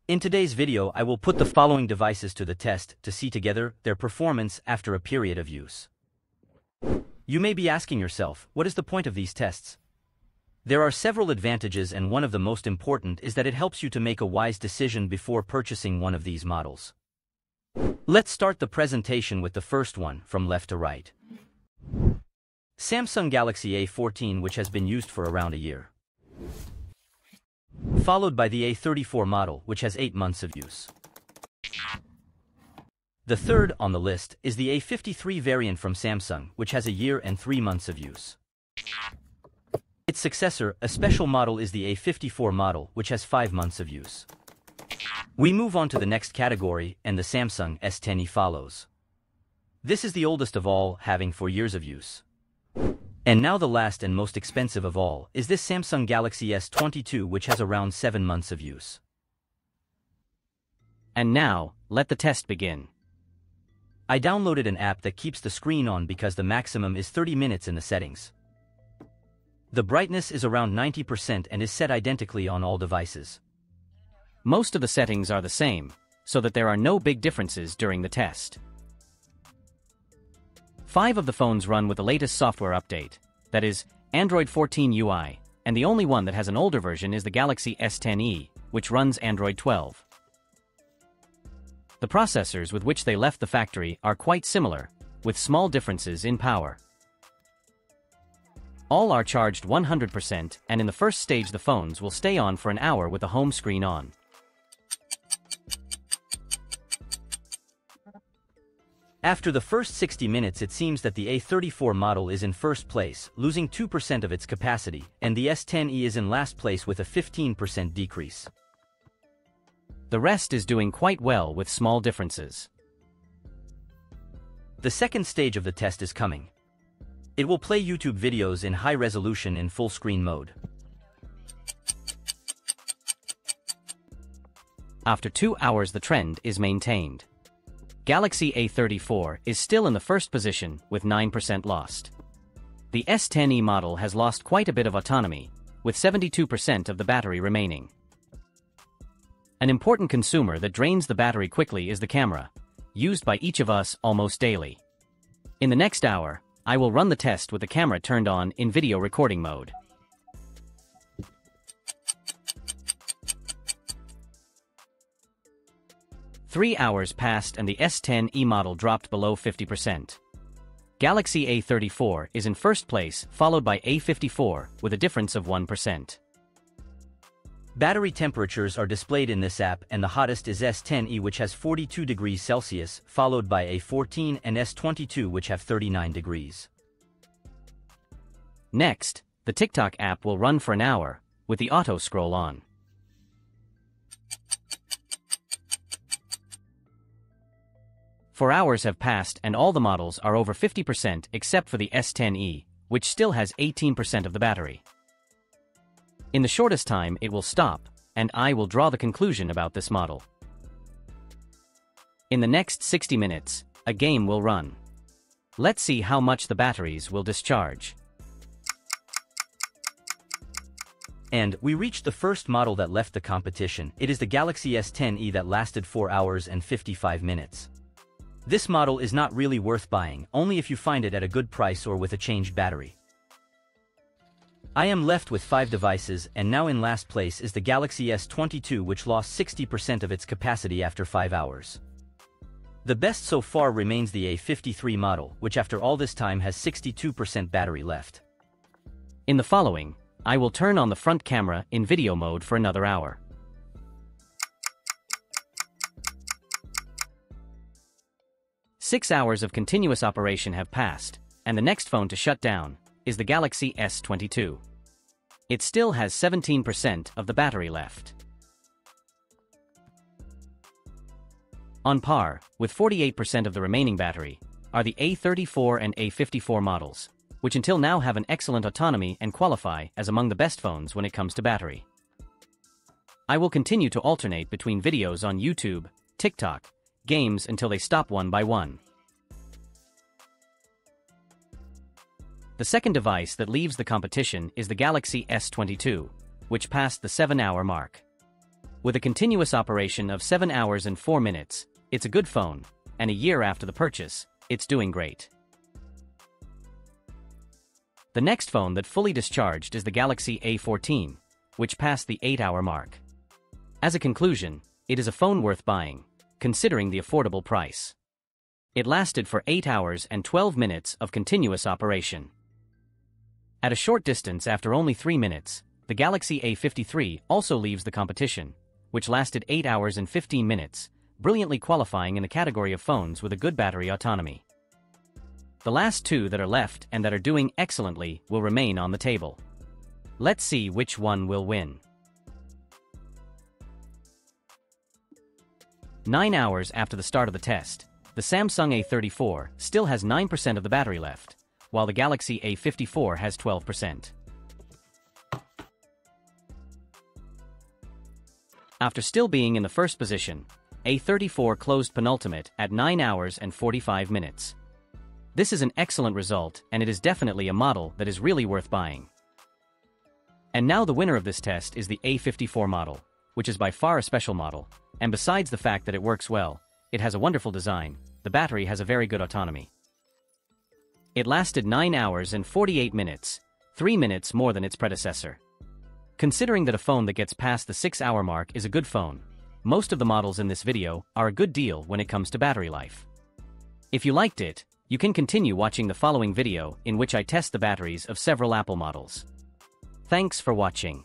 In today's video I will put the following devices to the test to see together their performance after a period of use. You may be asking yourself, what is the point of these tests? There are several advantages, and one of the most important is that it helps you to make a wise decision before purchasing one of these models. Let's start the presentation with the first one, from left to right. Samsung Galaxy A14, which has been used for around a year. Followed by the A34 model, which has 8 months of use. The third on the list is the A53 variant from Samsung, which has a year and 3 months of use. Its successor, a special model, is the A54 model, which has 5 months of use. We move on to the next category, and the Samsung S10e follows. This is the oldest of all, having 4 years of use. And now the last and most expensive of all is this Samsung Galaxy S22, which has around 7 months of use. And now, let the test begin. I downloaded an app that keeps the screen on because the maximum is 30 minutes in the settings. The brightness is around 90% and is set identically on all devices. Most of the settings are the same, so that there are no big differences during the test. 5 of the phones run with the latest software update, that is, Android 14 UI, and the only one that has an older version is the Galaxy S10e, which runs Android 12. The processors with which they left the factory are quite similar, with small differences in power. All are charged 100%, and in the first stage the phones will stay on for an hour with the home screen on. After the first 60 minutes, it seems that the A34 model is in first place, losing 2% of its capacity, and the S10e is in last place with a 15% decrease. The rest is doing quite well with small differences. The second stage of the test is coming. It will play YouTube videos in high resolution in full screen mode. After 2 hours, the trend is maintained. Galaxy A34 is still in the first position with 9% lost. The S10e model has lost quite a bit of autonomy, with 72% of the battery remaining. An important consumer that drains the battery quickly is the camera, used by each of us almost daily. In the next hour, I will run the test with the camera turned on in video recording mode. Three hours passed and the S10e model dropped below 50%. Galaxy A34 is in first place, followed by A54 with a difference of 1%. Battery temperatures are displayed in this app, and the hottest is S10e, which has 42 degrees Celsius, followed by A14 and S22, which have 39 degrees. Next, the TikTok app will run for an hour, with the auto scroll on. Four hours have passed and all the models are over 50% except for the S10e, which still has 18% of the battery. In the shortest time it will stop, and I will draw the conclusion about this model. In the next 60 minutes, a game will run. Let's see how much the batteries will discharge. And we reached the first model that left the competition. It is the Galaxy S10e that lasted 4 hours and 55 minutes. This model is not really worth buying, only if you find it at a good price or with a changed battery. I am left with 5 devices, and now in last place is the Galaxy S22, which lost 60% of its capacity after 5 hours. The best so far remains the A53 model, which after all this time has 62% battery left. In the following, I will turn on the front camera in video mode for another hour. Six hours of continuous operation have passed, and the next phone to shut down is the Galaxy S22. It still has 17% of the battery left. On par, with 48% of the remaining battery, are the A34 and A54 models, which until now have an excellent autonomy and qualify as among the best phones when it comes to battery. I will continue to alternate between videos on YouTube, TikTok, games until they stop one by one. The second device that leaves the competition is the Galaxy S22, which passed the 7-hour mark. With a continuous operation of 7 hours and 4 minutes, it's a good phone, and a year after the purchase, it's doing great. The next phone that fully discharged is the Galaxy A14, which passed the 8-hour mark. As a conclusion, it is a phone worth buying, considering the affordable price. It lasted for 8 hours and 12 minutes of continuous operation. At a short distance after only 3 minutes, the Galaxy A53 also leaves the competition, which lasted 8 hours and 15 minutes, brilliantly qualifying in the category of phones with a good battery autonomy. The last two that are left and that are doing excellently will remain on the table. Let's see which one will win. 9 hours after the start of the test, the Samsung A34 still has 9% of the battery left, while the Galaxy A54 has 12%. After still being in the first position, A34 closed penultimate at 9 hours and 45 minutes. This is an excellent result, and it is definitely a model that is really worth buying. And now the winner of this test is the A54 model, which is by far a special model, and besides the fact that it works well, it has a wonderful design, the battery has a very good autonomy. It lasted 9 hours and 48 minutes, 3 minutes more than its predecessor. Considering that a phone that gets past the 6-hour mark is a good phone, most of the models in this video are a good deal when it comes to battery life. If you liked it, you can continue watching the following video in which I test the batteries of several Apple models. Thanks for watching.